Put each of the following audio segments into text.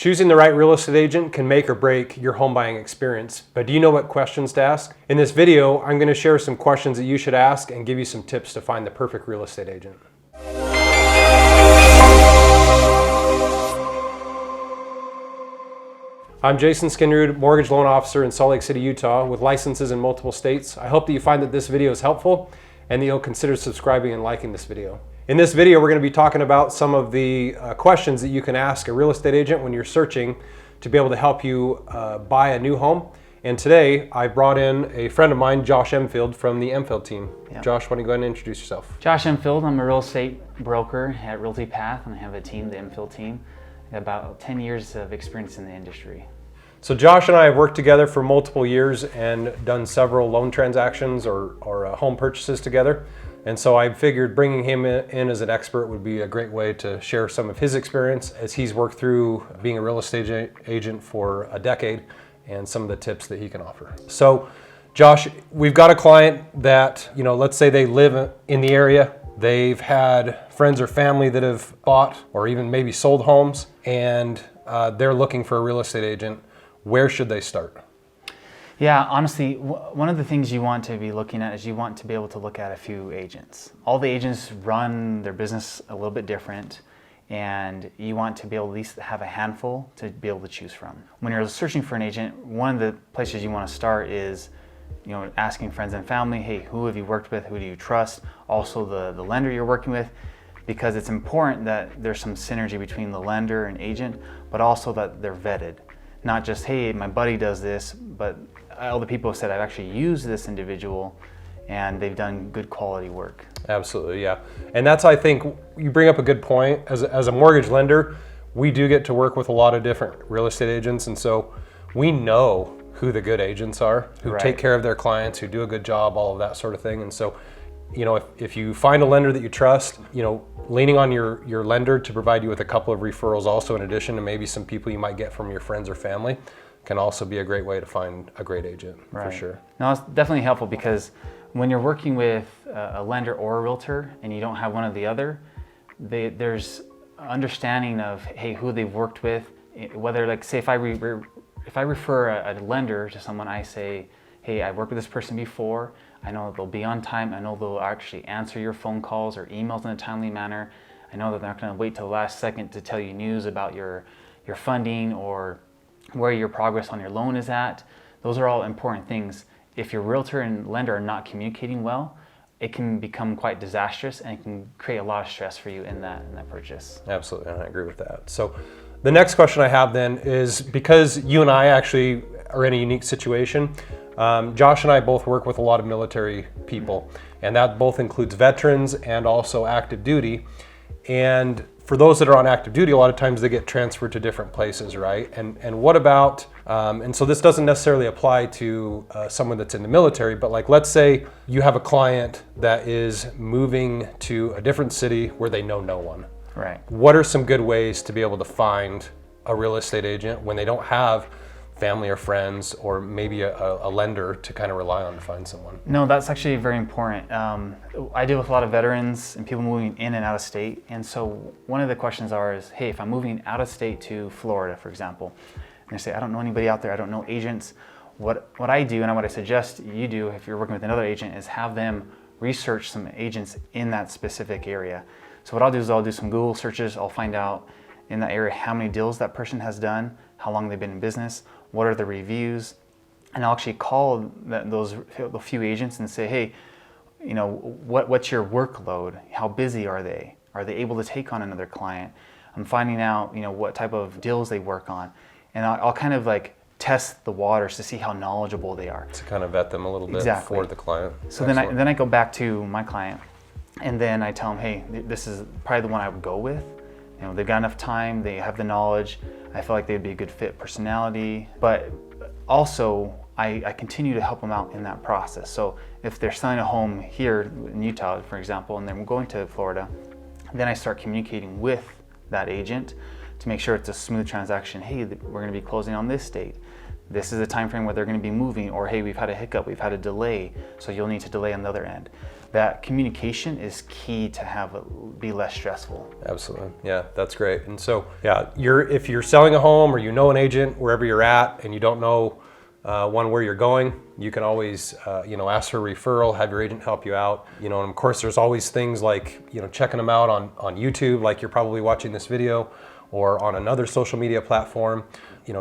Choosing the right real estate agent can make or break your home buying experience, but do you know what questions to ask? In this video, I'm going to share some questions that you should ask and give you some tips to find the perfect real estate agent. I'm Jason Skinrood, mortgage loan officer in Salt Lake City, Utah, with licenses in multiple states. I hope that you find that this video is helpful and that you'll consider subscribing and liking this video. In this video, we're going to be talking about some of the questions that you can ask a real estate agent when you're searching to be able to help you buy a new home. And today, I brought in a friend of mine, Josh Emfield from the Emfield Team. Yep. Josh, why don't you go ahead and introduce yourself? Josh Emfield, I'm a real estate broker at Realty Path, and I have a team, the Emfield Team. I have about 10 years of experience in the industry. So Josh and I have worked together for multiple years and done several loan transactions or home purchases together. And so I figured bringing him in as an expert would be a great way to share some of his experience as he's worked through being a real estate agent for a decade and some of the tips that he can offer. So Josh, we've got a client that, let's say they live in the area. They've had friends or family that have bought or even maybe sold homes, and they're looking for a real estate agent. Where should they start? Yeah, honestly, one of the things you want to be looking at is you want to be able to look at a few agents. All the agents run their business a little bit different, and you want to be able to at least have a handful to be able to choose from. When you're searching for an agent, one of the places you want to start is asking friends and family, hey, who have you worked with? Who do you trust? Also the lender you're working with, because it's important that there's some synergy between the lender and agent, but also that they're vetted. Not just, hey, my buddy does this, but other people have said, I've actually used this individual and they've done good quality work. Absolutely, yeah. And that's, I think, you bring up a good point. As a mortgage lender, we do get to work with a lot of different real estate agents, and so we know who the good agents are, who take care of their clients, who do a good job, all of that sort of thing. And so, if you find a lender that you trust, leaning on your lender to provide you with a couple of referrals also, in addition to maybe some people you might get from your friends or family, can also be a great way to find a great agent, for sure. No, it's definitely helpful, because when you're working with a lender or a realtor and you don't have one or the other, there's understanding of, hey, who they've worked with, whether, like, say if I refer a lender to someone, I say, hey, I worked with this person before, I know they'll be on time, I know they'll actually answer your phone calls or emails in a timely manner, I know that they're not going to wait till the last second to tell you news about your funding or where your progress on your loan is at. Those are all important things. If your realtor and lender are not communicating well, it can become quite disastrous and it can create a lot of stress for you in that purchase. Absolutely, and I agree with that. So the next question I have then is, because you and I actually are in a unique situation, Josh and I both work with a lot of military people, and that both includes veterans and also active duty. And for those that are on active duty, a lot of times they get transferred to different places, right? And what about, and so this doesn't necessarily apply to someone that's in the military, but like, let's say you have a client that is moving to a different city where they know no one. Right. What are some good ways to be able to find a real estate agent when they don't have family or friends or maybe a lender to kind of rely on to find someone? No, that's actually very important. I deal with a lot of veterans and people moving in and out of state. And so one of the questions is, hey, if I'm moving out of state to Florida, for example, and I say, I don't know anybody out there, I don't know agents. What I do, and what I suggest you do if you're working with another agent, is have them research some agents in that specific area. So what I'll do is I'll do some Google searches. I'll find out in that area how many deals that person has done, how long they've been in business, what are the reviews, and I'll actually call the few agents and say, hey, what's your workload? How busy are they? Are they able to take on another client? I'm finding out, what type of deals they work on, and I'll kind of like test the waters to see how knowledgeable they are. To kind of vet them a little bit for the client. So then I go back to my client, and then I tell them, hey, this is probably the one I would go with. They've got enough time, they have the knowledge, I feel like they'd be a good fit personality, but also I continue to help them out in that process. So if they're selling a home here in Utah, for example, and then we're going to Florida, then I start communicating with that agent to make sure it's a smooth transaction. Hey, we're going to be closing on this date. This is a time frame where they're going to be moving, or hey, we've had a hiccup, we've had a delay, so you'll need to delay on the other end. that communication is key to have it be less stressful. Absolutely. Yeah, that's great. And so, yeah, if you're selling a home or you know an agent wherever you're at and you don't know where you're going, you can always ask for a referral, have your agent help you out. And of course there's always things like checking them out on YouTube, like you're probably watching this video, or on another social media platform,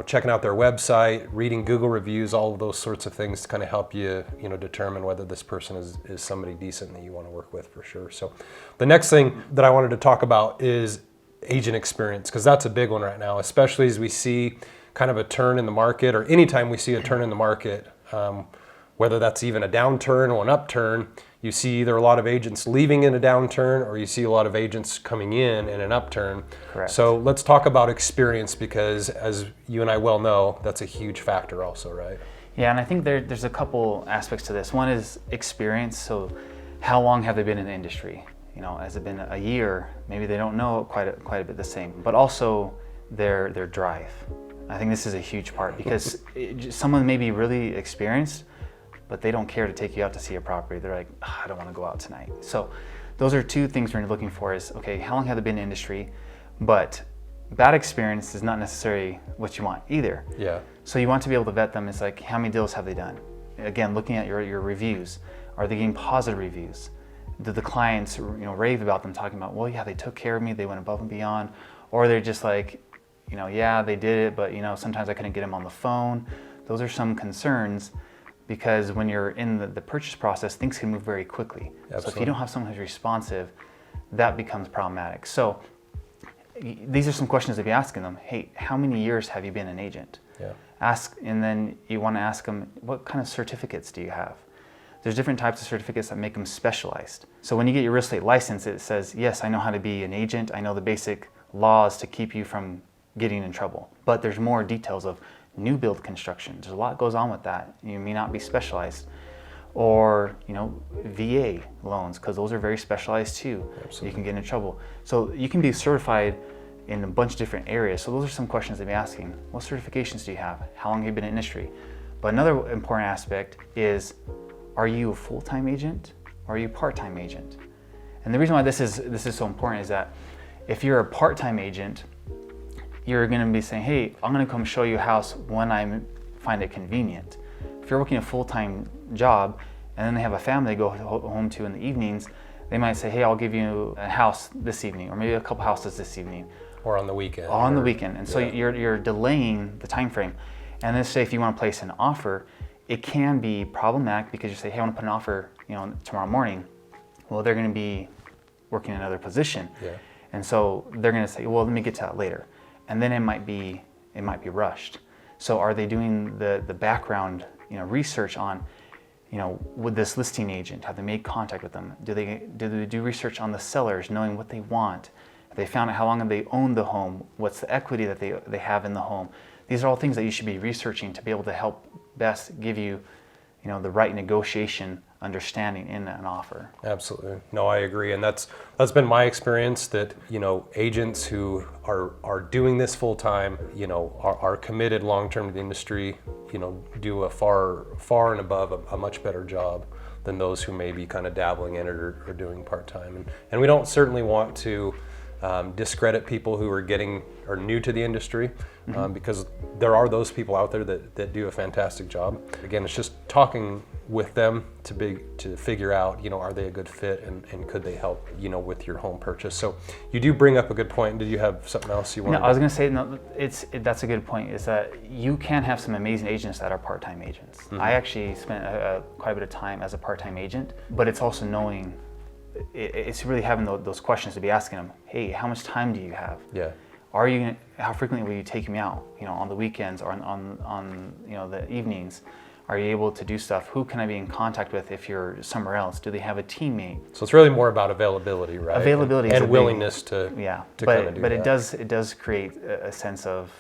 checking out their website, reading Google reviews, all of those sorts of things to kind of help you, determine whether this person is somebody decent that you want to work with for sure. So the next thing that I wanted to talk about is agent experience, because that's a big one right now, especially as we see kind of a turn in the market, or anytime we see a turn in the market, whether that's even a downturn or an upturn, you see either a lot of agents leaving in a downturn or you see a lot of agents coming in an upturn. Correct. So let's talk about experience, because as you and I well know, that's a huge factor also, right? Yeah, and I think there's a couple aspects to this. One is experience. So how long have they been in the industry? Has it been a year? Maybe they don't know quite a bit the same. But also their drive. I think this is a huge part, because someone may be really experienced, but they don't care to take you out to see a property. They're like, I don't want to go out tonight. So those are two things we're looking for is, okay, how long have they been in the industry? But bad experience is not necessarily what you want either. Yeah. So you want to be able to vet them. It's like, how many deals have they done? Again, looking at your reviews. Are they getting positive reviews? Do the clients rave about them, talking about, well, yeah, they took care of me, they went above and beyond? Or they're just like, yeah, they did it, but sometimes I couldn't get them on the phone. Those are some concerns, because when you're in the purchase process, things can move very quickly. Absolutely. So if you don't have someone who's responsive, that becomes problematic. So these are some questions to be asking them. Hey, how many years have you been an agent? Yeah. And then you want to ask them, what kind of certificates do you have? There's different types of certificates that make them specialized. So when you get your real estate license, it says, yes, I know how to be an agent. I know the basic laws to keep you from getting in trouble. But there's more details of new build construction. There's a lot goes on with that. You may not be specialized. Or, VA loans, because those are very specialized too. Absolutely. You can get in trouble. So you can be certified in a bunch of different areas. So those are some questions they'd be asking. What certifications do you have? How long have you been in the industry? But another important aspect is, are you a full-time agent or are you a part-time agent? And the reason why this is so important is that if you're a part-time agent, you're going to be saying, hey, I'm going to come show you a house when I find it convenient. If you're working a full-time job and then they have a family they go home to in the evenings, they might say, hey, I'll give you a house this evening, or maybe a couple houses this evening. Or on the weekend. On the weekend. And so you're delaying the time frame. And let's say if you want to place an offer, it can be problematic, because you say, hey, I want to put an offer tomorrow morning. Well, they're going to be working in another position. Yeah. And so they're going to say, well, let me get to that later. And then it might be rushed. So are they doing the background research on with this listing agent? Have they made contact with them? Do they do research on the sellers, knowing what they want? Have they found out how long have they owned the home? What's the equity that they have in the home? These are all things that you should be researching to be able to help best give you the right negotiation understanding in an offer. Absolutely. No, I agree. And that's been my experience, that, agents who are doing this full time, are committed long-term to the industry, do a far and above a much better job than those who may be kind of dabbling in it or doing part-time. And we don't certainly want to discredit people who are new to the industry, because there are those people out there that do a fantastic job. Again, it's just talking with them to figure out, are they a good fit, and could they help, with your home purchase. So you do bring up a good point. Did you have something else you wanted? No, I was going to say, no, that's a good point, is that you can have some amazing agents that are part-time agents. Mm-hmm. I actually spent quite a bit of time as a part-time agent, but it's also knowing, it's really having those questions to be asking them. Hey, how much time do you have? Yeah. How frequently will you take me out? On the weekends or on the evenings? Are you able to do stuff? Who can I be in contact with if you're somewhere else? Do they have a teammate? So it's really more about availability, right? Availability and willingness to kind of do but that. it does create a sense of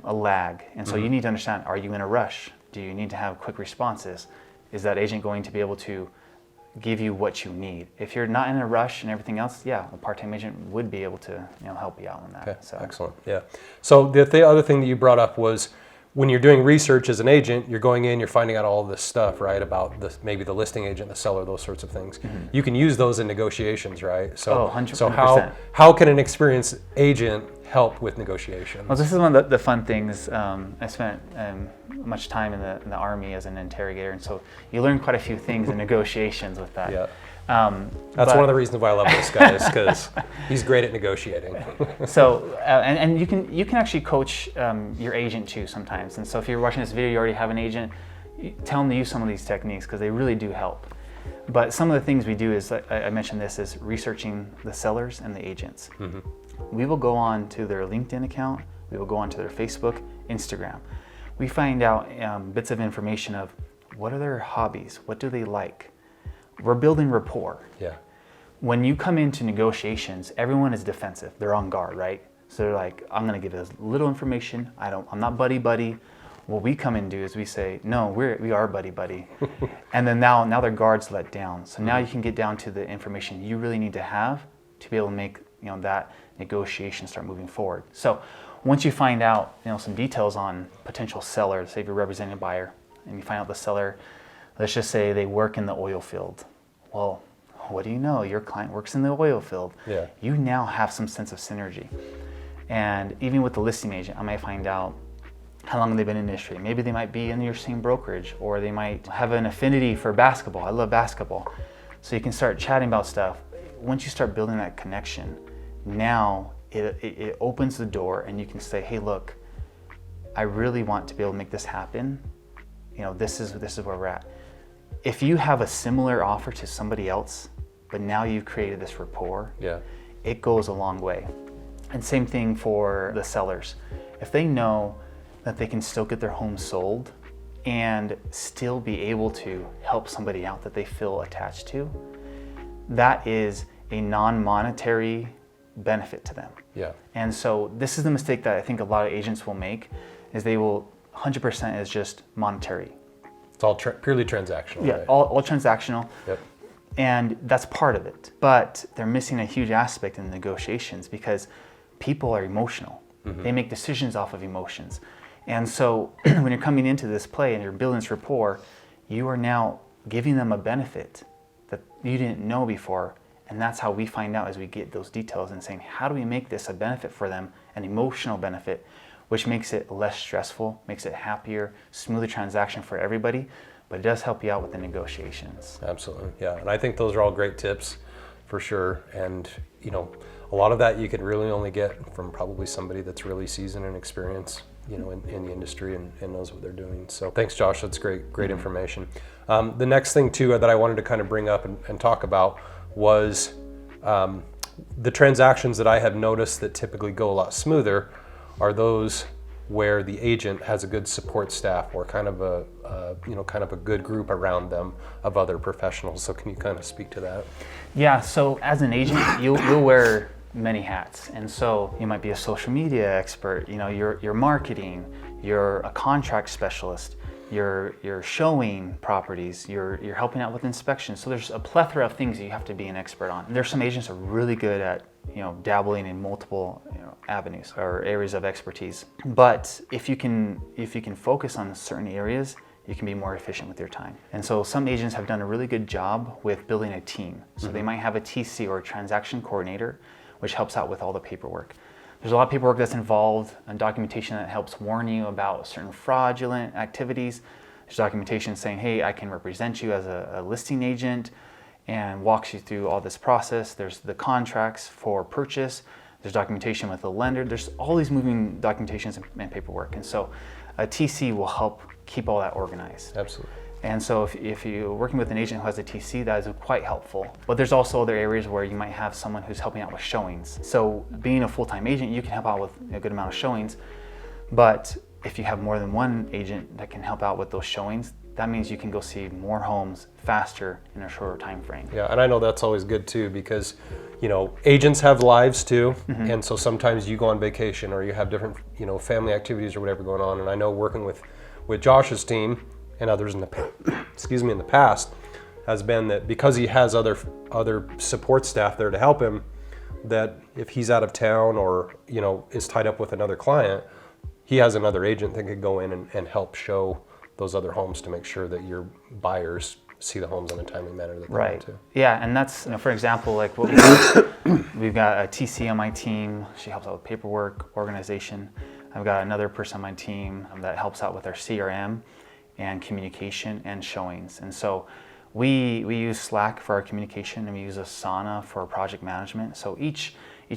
a lag, and so you need to understand: are you in a rush? Do you need to have quick responses? Is that agent going to be able to give you what you need? If you're not in a rush and everything else, a part-time agent would be able to help you out on that. Okay, so. Excellent. Yeah. So the other thing that you brought up was when you're doing research as an agent, you're going in, you're finding out all this stuff, right, about maybe the listing agent, the seller, those sorts of things. You can use those in negotiations, right? So, 100%. so how can an experienced agent help with negotiations? Well, this is one of the fun things. I spent much time in the Army as an interrogator, and so you learn quite a few things in negotiations with that. Yeah. That's one of the reasons why I love this guy, is because he's great at negotiating. So, and you can actually coach your agent too sometimes. And so if you're watching this video, you already have an agent, tell them to use some of these techniques because they really do help. But some of the things we do is, I mentioned this, is researching the sellers and the agents. We will go on to their LinkedIn account, we will go on to their Facebook, Instagram. We find out bits of information of what are their hobbies, what do they like. We're building rapport. Yeah. When you come into negotiations, everyone is defensive. They're on guard, right? So they're like, I'm gonna give as little information. I'm not buddy-buddy. What we come in and do is we say, no, we are buddy-buddy. And then now their guard's let down. So now you can get down to the information you really need to have to be able to make that negotiation start moving forward. So once you find out some details on potential sellers, say if you're representing a buyer, and you find out the seller, let's just say they work in the oil field. Well, what do you know? Your client works in the oil field. Yeah. You now have some sense of synergy. And even with the listing agent, I might find out how long they've been in the industry. Maybe they might be in your same brokerage, or they might have an affinity for basketball. I love basketball. So you can start chatting about stuff. Once you start building that connection, now it opens the door and you can say, hey, look, I really want to be able to make this happen. This is where we're at. If you have a similar offer to somebody else, but now you've created this rapport, it goes a long way. And same thing for the sellers. If they know that they can still get their home sold and still be able to help somebody out that they feel attached to, that is a non-monetary benefit to them. Yeah. And so this is the mistake that I think a lot of agents will make, is they will 100% is just monetary. It's all purely transactional. Yeah, right? all transactional. Yep. And that's part of it. But they're missing a huge aspect in the negotiations because people are emotional. They make decisions off of emotions. And so when you're coming into this play and you're building this rapport, you are now giving them a benefit that you didn't know before. And that's how we find out as we get those details and saying, how do we make this a benefit for them, an emotional benefit, which makes it less stressful, makes it happier, smoother transaction for everybody, but it does help you out with the negotiations. Absolutely, yeah. And I think those are all great tips for sure. And a lot of that you can really only get from probably somebody that's really seasoned and experienced, in the industry and knows what they're doing. So thanks, Josh. That's great information. The next thing too that I wanted to kind of bring up and talk about was the transactions that I have noticed that typically go a lot smoother are those where the agent has a good support staff or kind of a good group around them of other professionals. So can you kind of speak to that? Yeah, so as an agent, you'll wear many hats. And so you might be a social media expert, you're marketing, you're a contract specialist, you're showing properties, you're helping out with inspections. So there's a plethora of things that you have to be an expert on. And there's some agents that are really good at dabbling in multiple avenues or areas of expertise. But if you can focus on certain areas, you can be more efficient with your time. And so some agents have done a really good job with building a team. So they might have a TC or a transaction coordinator, which helps out with all the paperwork. There's a lot of paperwork that's involved and documentation that helps warn you about certain fraudulent activities. There's documentation saying, hey, I can represent you as a listing agent, and walks you through all this process. There's the contracts for purchase. There's documentation with the lender. There's all these moving documentations and paperwork. And so a TC will help keep all that organized. Absolutely. And so if you're working with an agent who has a TC, that is quite helpful. But there's also other areas where you might have someone who's helping out with showings. So being a full-time agent, you can help out with a good amount of showings. But if you have more than one agent that can help out with those showings, that means you can go see more homes faster in a shorter time frame. Yeah, and I know that's always good too because, agents have lives too, and so sometimes you go on vacation or you have different, family activities or whatever going on. And I know working with Josh's team and others in the past has been that because he has other support staff there to help him, that if he's out of town or is tied up with another client, he has another agent that could go in and help show those other homes to make sure that your buyers see the homes in a timely manner that they want Right. to. Yeah, and that's, for example, like what we've got a TC on my team. She helps out with paperwork, organization. I've got another person on my team that helps out with our CRM and communication and showings. And so we use Slack for our communication, and we use Asana for project management. So each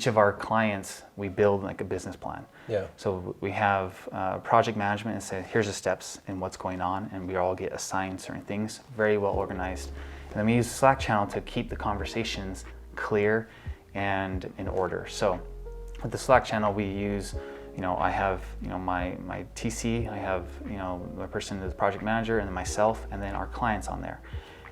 of our clients, we build like a business plan. Yeah. So we have project management and say, here's the steps and what's going on, and we all get assigned certain things, very well organized. And then we use the Slack channel to keep the conversations clear and in order. So with the Slack channel, we use, I have, my TC, I have, my person that's project manager, and then myself, and then our clients on there.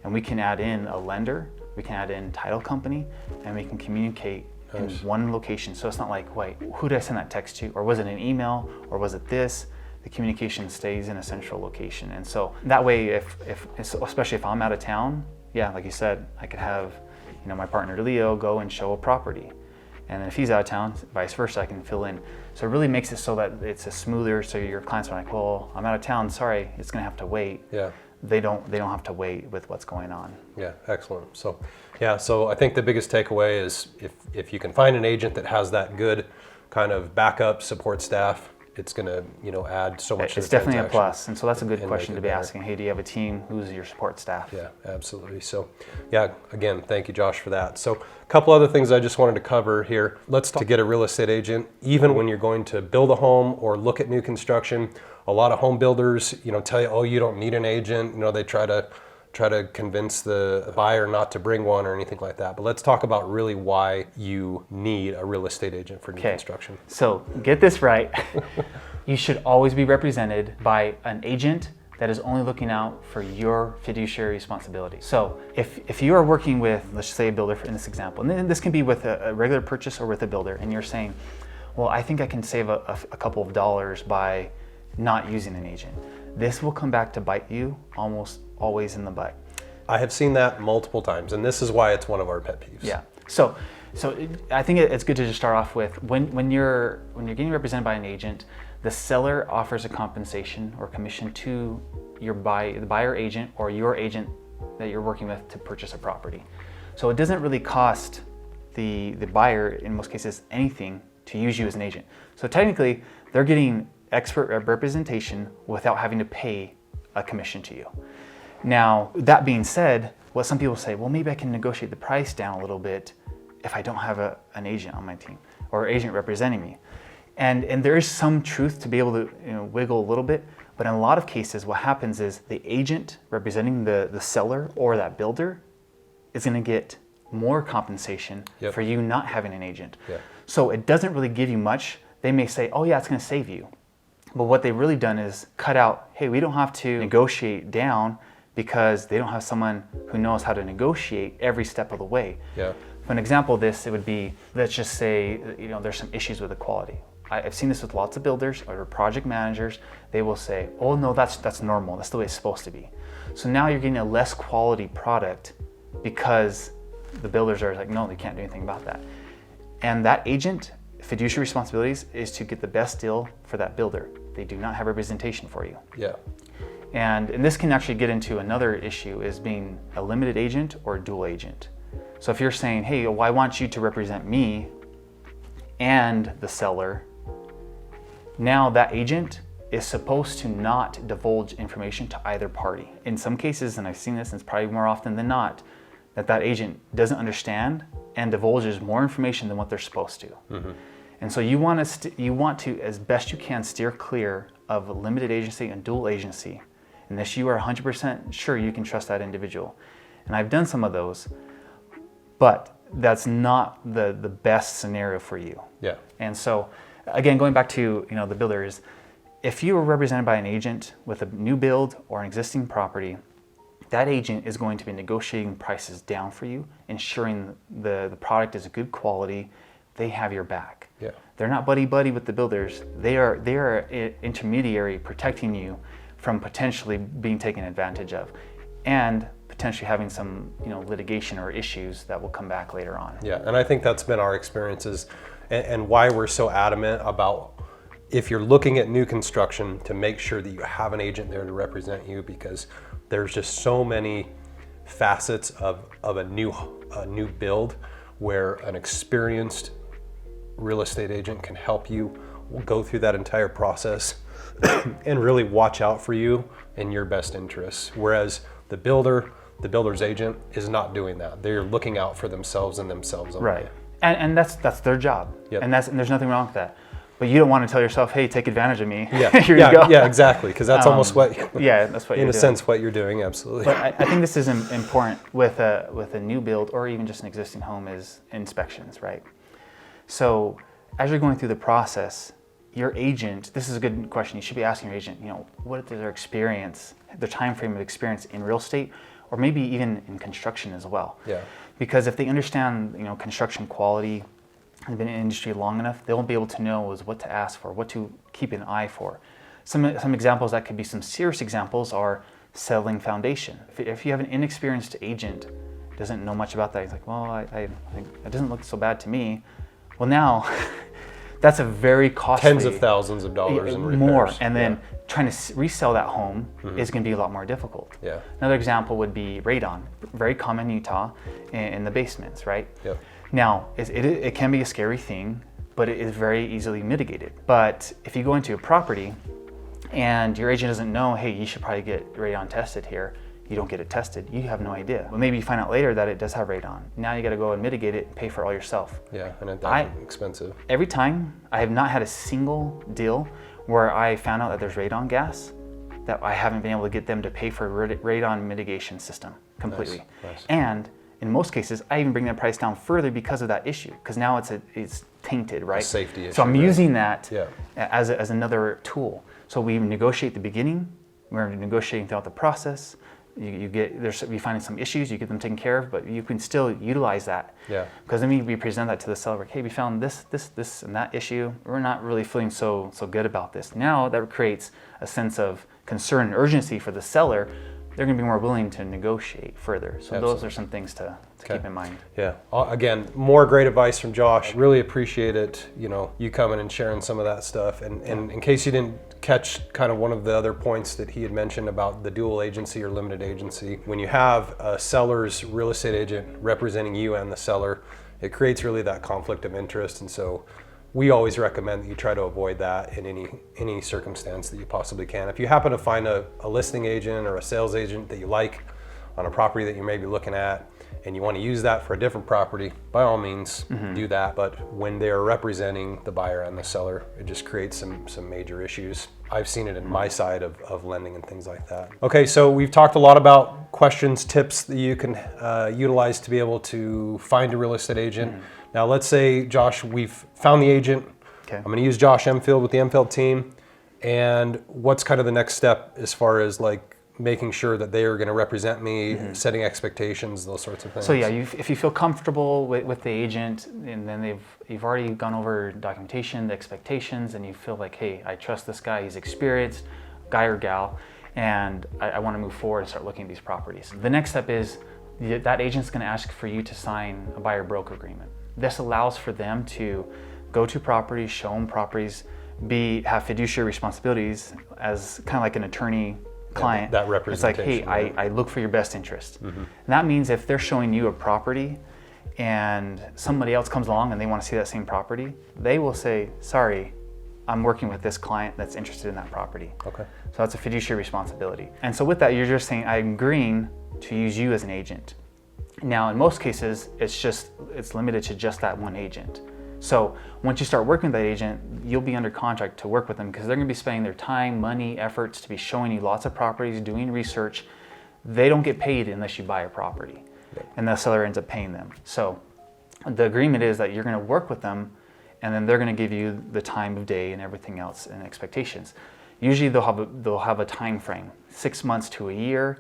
And we can add in a lender, we can add in title company, and we can communicate in one location. So it's not like, wait, who did I send that text to? Or was it an email? Or was it this? The communication stays in a central location. And so that way, if especially if I'm out of town, yeah, like you said, I could have, my partner Leo go and show a property. And then if he's out of town, vice versa, I can fill in. So it really makes it so that it's a smoother, so your clients are like, well, I'm out of town, sorry, it's gonna have to wait. Yeah. They don't have to wait with what's going on. Yeah, excellent. So I think the biggest takeaway is if you can find an agent that has that good kind of backup support staff, it's going to add so much to the transaction. It's definitely a plus, and so that's a good question to be better. asking. Hey, do you have a team? Who's your support staff? Yeah, absolutely. So again, thank you, Josh, for that. So a couple other things I just wanted to cover here. Let's talk to get a real estate agent. Even when you're going to build a home or look at new construction, a lot of home builders, tell you, oh, you don't need an agent. They try to convince the buyer not to bring one or anything like that. But let's talk about really why you need a real estate agent for new construction. So get this right. You should always be represented by an agent that is only looking out for your fiduciary responsibility. So if you are working with, let's say, a builder in this example, and this can be with a regular purchase or with a builder, and you're saying, well, I think I can save a couple of dollars by not using an agent. This will come back to bite you almost always in the butt. I have seen that multiple times, and this is why it's one of our pet peeves. Yeah. So I think it's good to just start off with when you're getting represented by an agent, the seller offers a compensation or commission to the buyer agent or your agent that you're working with to purchase a property. So it doesn't really cost the buyer, in most cases, anything to use you as an agent. So technically, they're getting expert representation without having to pay a commission to you. Now, that being said, what some people say, well, maybe I can negotiate the price down a little bit if I don't have an agent on my team or agent representing me. And there is some truth to be able to wiggle a little bit, but in a lot of cases, what happens is the agent representing the seller or that builder is gonna get more compensation for you not having an agent. Yeah. So it doesn't really give you much. They may say, oh yeah, it's gonna save you. But what they've really done is cut out, hey, we don't have to negotiate down because they don't have someone who knows how to negotiate every step of the way. Yeah. For an example of this, it would be, let's just say, there's some issues with the quality. I've seen this with lots of builders or project managers. They will say, oh no, that's normal. That's the way it's supposed to be. So now you're getting a less quality product because the builders are like, no, they can't do anything about that. And that agent, fiduciary responsibilities is to get the best deal for that builder. They do not have representation for you. Yeah. And this can actually get into another issue, is being a limited agent or a dual agent. So if you're saying, hey, well, I want you to represent me and the seller, now that agent is supposed to not divulge information to either party. In some cases, and I've seen this, and it's probably more often than not, that agent doesn't understand and divulges more information than what they're supposed to. Mm-hmm. And so you want to, as best you can, steer clear of a limited agency and dual agency, unless you are 100% sure you can trust that individual. And I've done some of those, but that's not the best scenario for you. Yeah. And so, again, going back to the builders, if you are represented by an agent with a new build or an existing property, that agent is going to be negotiating prices down for you, ensuring the product is a good quality. They have your back. Yeah. They're not buddy-buddy with the builders. They are an intermediary protecting you from potentially being taken advantage of and potentially having some litigation or issues that will come back later on. Yeah, and I think that's been our experiences and why we're so adamant about if you're looking at new construction, to make sure that you have an agent there to represent you, because there's just so many facets of a new build where an experienced real estate agent can help you go through that entire process and really watch out for you in your best interests. Whereas the builder's agent is not doing that. They're looking out for themselves and themselves only. Right. And that's their job. Yep. And there's nothing wrong with that. But you don't want to tell yourself, hey, take advantage of me. Yeah, Here you go. Yeah, exactly. Because that's almost what. Yeah, that's what in you're a doing. sense, what you're doing. Absolutely. But I think this is important with a new build or even just an existing home is inspections, right? So as you're going through the process, your agent, this is a good question. You should be asking your agent, what is their experience, their time frame of experience in real estate, or maybe even in construction as well. Yeah. Because if they understand, construction quality, and been in the industry long enough, they'll be able to know what to ask for, what to keep an eye for. Some examples that could be some serious examples are settling foundation. If you have an inexperienced agent, doesn't know much about that, he's like, well, it doesn't look so bad to me. Well, now that's a very costly. Tens of thousands of dollars in repairs. More, and then trying to resell that home is going to be a lot more difficult. Yeah. Another example would be radon, very common in Utah, in the basements, right? Yep. Now, it can be a scary thing, but it is very easily mitigated. But if you go into a property and your agent doesn't know, hey, you should probably get radon tested here, you don't get it tested, you have no idea. But maybe you find out later that it does have radon. Now you got to go and mitigate it and pay for it all yourself. Yeah, and that's expensive. Every time, I have not had a single deal where I found out that there's radon gas that I haven't been able to get them to pay for a radon mitigation system completely. Nice. And in most cases, I even bring the price down further because of that issue, because now it's tainted, right? A safety issue. So I'm using that Yeah. as another tool. So we negotiate at the beginning, we're negotiating throughout the process. You find some issues, you get them taken care of, but you can still utilize that. Yeah. Because then we present that to the seller, like, hey, we found this, and that issue. We're not really feeling so good about this. Now that creates a sense of concern and urgency for the seller. They're going to be more willing to negotiate further. So Absolutely. Those are some things to keep in mind. Yeah. Again, more great advice from Josh. Really appreciate it. You coming and sharing some of that stuff. And in case you didn't catch kind of one of the other points that he had mentioned about the dual agency or limited agency, when you have a seller's real estate agent representing you and the seller, it creates really that conflict of interest. And so we always recommend that you try to avoid that in any circumstance that you possibly can. If you happen to find a listing agent or a sales agent that you like on a property that you may be looking at, and you want to use that for a different property, by all means, do that. But when they are representing the buyer and the seller, it just creates some major issues. I've seen it in my side of lending and things like that. Okay, so we've talked a lot about questions, tips that you can utilize to be able to find a real estate agent. Now, let's say, Josh, we've found the agent. Okay. I'm going to use Josh Emfield with the Emfield team. And what's kind of the next step as far as like making sure that they are going to represent me, setting expectations, those sorts of things? So yeah, if you feel comfortable with the agent, and then you've already gone over documentation, the expectations, and you feel like, hey, I trust this guy, he's experienced, guy or gal, and I want to move forward and start looking at these properties. The next step is that agent's going to ask for you to sign a buyer broker agreement. This allows for them to go to properties, show them properties, have fiduciary responsibilities as kind of like an attorney client. That representation. It's like, hey, I look for your best interest. And that means if they're showing you a property and somebody else comes along and they want to see that same property, they will say, sorry, I'm working with this client that's interested in that property. Okay. So that's a fiduciary responsibility. And so with that, you're just saying, I'm agreeing to use you as an agent. Now, in most cases, it's limited to just that one agent. So once you start working with that agent, you'll be under contract to work with them because they're going to be spending their time, money, efforts to be showing you lots of properties, doing research. They don't get paid unless you buy a property, and the seller ends up paying them. So the agreement is that you're going to work with them, and then they're going to give you the time of day and everything else and expectations. Usually they'll have a time frame, 6 months to a year,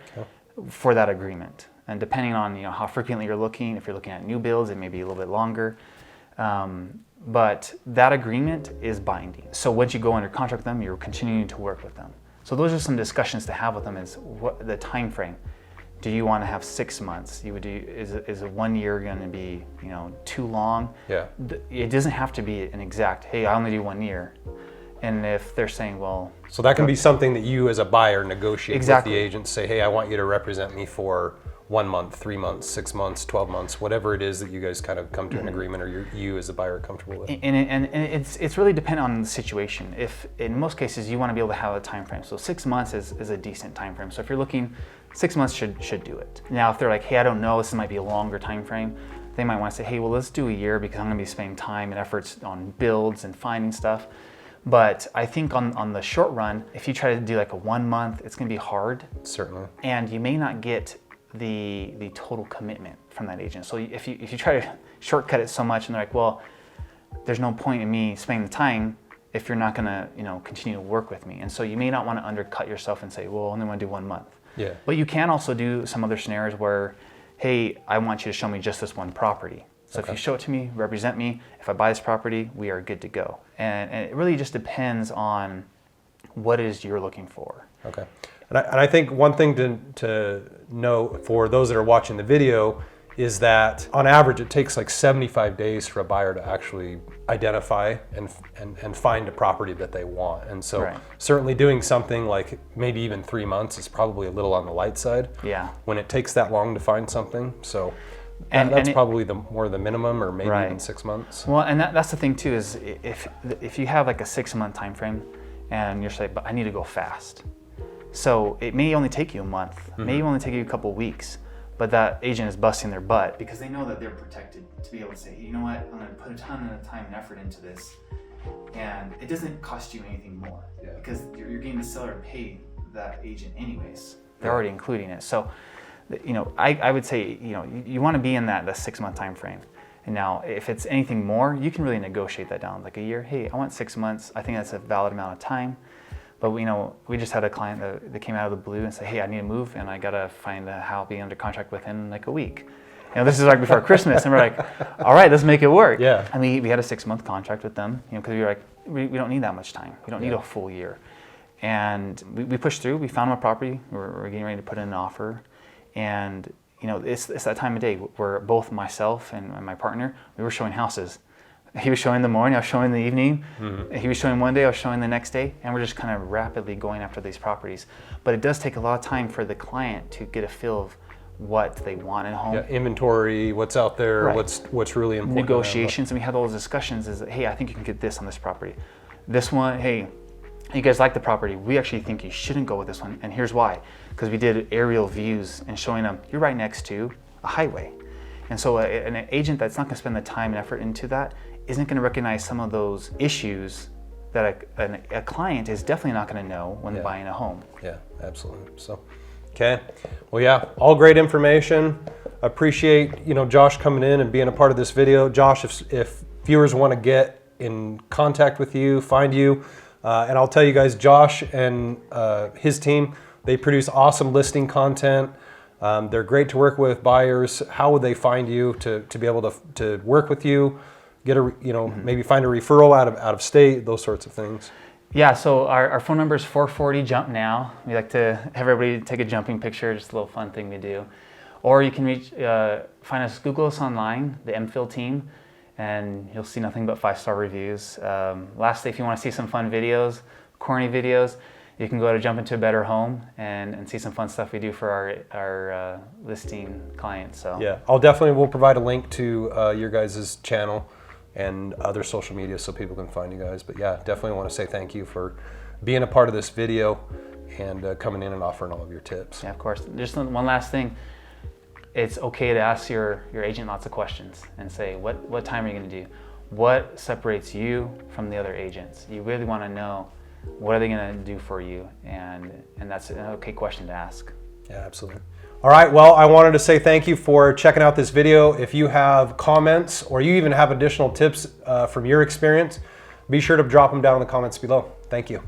for that agreement. And depending on how frequently you're looking, if you're looking at new builds, it may be a little bit longer. But that agreement is binding. So once you go under contract with them, you're continuing to work with them. So those are some discussions to have with them. Is what the time frame? Do you want to have 6 months? Is a 1 year going to be too long? Yeah. It doesn't have to be an exact. Hey, I only do 1 year. And if they're saying, well, so that can be something that you as a buyer negotiate Exactly. with the agent. Say, hey, I want you to represent me for 1 month, 3 months, 6 months, 12 months, whatever it is that you guys kind of come to an agreement, or you as a buyer are comfortable with. and it's really dependent on the situation. If in most cases you want to be able to have a time frame, so 6 months is a decent time frame. So if you're looking, 6 months should do it. Now if they're like, hey, I don't know, this might be a longer time frame, they might want to say, hey, well, let's do a year because I'm going to be spending time and efforts on builds and finding stuff. But I think on the short run, if you try to do like a 1 month, it's going to be hard. Certainly. And you may not get the total commitment from that agent. So if you try to shortcut it so much and they're like, well, there's no point in me spending the time if you're not going to, continue to work with me. And so you may not want to undercut yourself and say, well, I only want to do 1 month. Yeah. But you can also do some other scenarios where, hey, I want you to show me just this one property. So if you show it to me, represent me, if I buy this property, we are good to go. And it really just depends on what it is you're looking for. Okay. And I think one thing to know for those that are watching the video is that on average it takes like 75 days for a buyer to actually identify and find a property that they want. And so Right. certainly doing something like maybe even 3 months is probably a little on the light side. Yeah. When it takes that long to find something. So And that's it- probably more the minimum, or maybe Right. even 6 months. Well, and that's the thing too, is if you have like a 6 month time frame and you're saying, but I need to go fast. So it may only take you a month, may only take you a couple weeks, but that agent is busting their butt because they know that they're protected to be able to say, hey, you know what, I'm going to put a ton of time and effort into this, and it doesn't cost you anything more because you're getting the seller to pay that agent anyways. They're already including it. So, I would say, you want to be in the 6 month time frame. And now, if it's anything more, you can really negotiate that down. Like a year, hey, I want 6 months. I think that's a valid amount of time. But we just had a client that came out of the blue and said, hey, I need to move and I gotta find a house, be under contract within like a week. This is like before Christmas, and we're like, all right, let's make it work. Yeah. I mean, we had a 6 month contract with them, because we were like, we don't need that much time. We don't need a full year. And we pushed through. We found them a property. We're getting ready to put in an offer, and it's that time of day where both myself and my partner, we were showing houses. He was showing in the morning, I was showing in the evening. Mm-hmm. He was showing one day, I was showing the next day, and we're just kind of rapidly going after these properties. But it does take a lot of time for the client to get a feel of what they want in a home. Yeah, inventory, what's out there, Right. what's really important. Negotiations, and we had all those discussions is that, hey, I think you can get this on this property. This one, hey, you guys like the property. We actually think you shouldn't go with this one, and here's why. Because we did aerial views and showing them, you're right next to a highway. And so an agent that's not gonna spend the time and effort into that isn't going to recognize some of those issues that a client is definitely not going to know when buying a home. Yeah, absolutely. So, okay. Well, yeah, all great information. Appreciate, Josh coming in and being a part of this video. Josh, if viewers want to get in contact with you, find you, and I'll tell you guys, Josh and his team, they produce awesome listing content. They're great to work with buyers. How would they find you to be able to work with you? Get maybe find a referral out of state, those sorts of things. Yeah, so our phone number is 440 Jump Now. We like to have everybody take a jumping picture, just a little fun thing we do. Or you can find us, Google us online, the Emfield Team, and you'll see nothing but 5-star reviews. Lastly, if you want to see some fun videos, corny videos, you can go to Jump Into a Better Home and see some fun stuff we do for our listing clients. So yeah, we'll provide a link to your guys' channel and other social media so people can find you guys. But yeah, definitely want to say thank you for being a part of this video and coming in and offering all of your tips. Yeah, of course. Just one last thing. It's okay to ask your agent lots of questions and say, what time are you going to do? What separates you from the other agents? You really want to know, what are they going to do for you? And that's an okay question to ask. Yeah, absolutely. All right, well, I wanted to say thank you for checking out this video. If you have comments or you even have additional tips from your experience, be sure to drop them down in the comments below. Thank you.